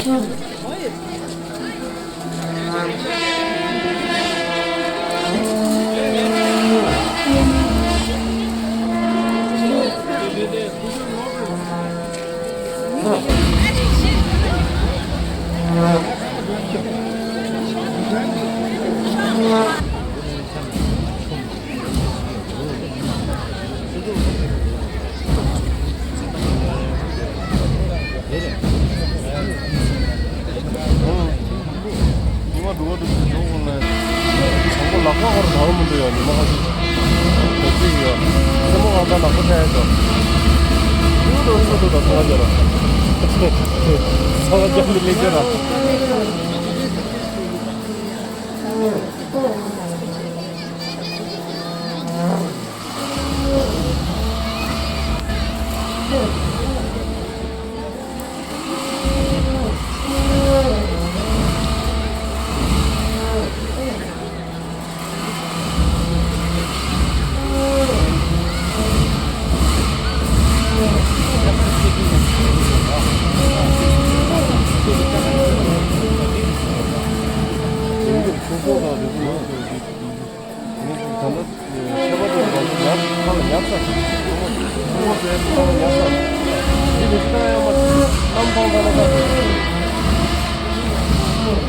누가 누워도 좋은 걸로 정말 낙하하러 나오면 돼요. 누나가지 어떻게요? 세모가 하나 낙하해야죠. 이것도 다 상하잖아. 상하지 않는 얘기잖아.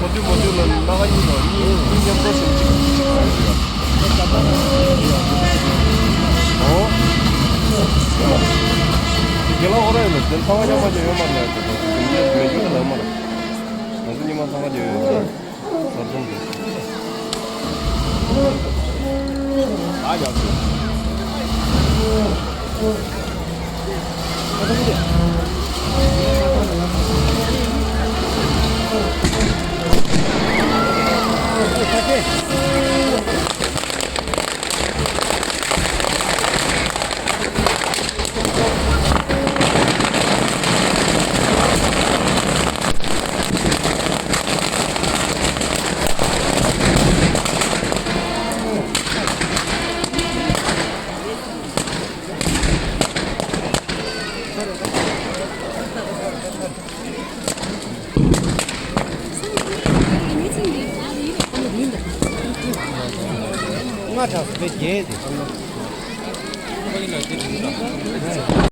모듈은 나가 있는 거, 인형 버스는 지금 어? 이게랑 오라이는 전 상하자마자 요만 나야 되고, 근데 왜 이거 너무나? 나중에만 상하자 요. 아니, 안 돼. Nga chas, ve ye de.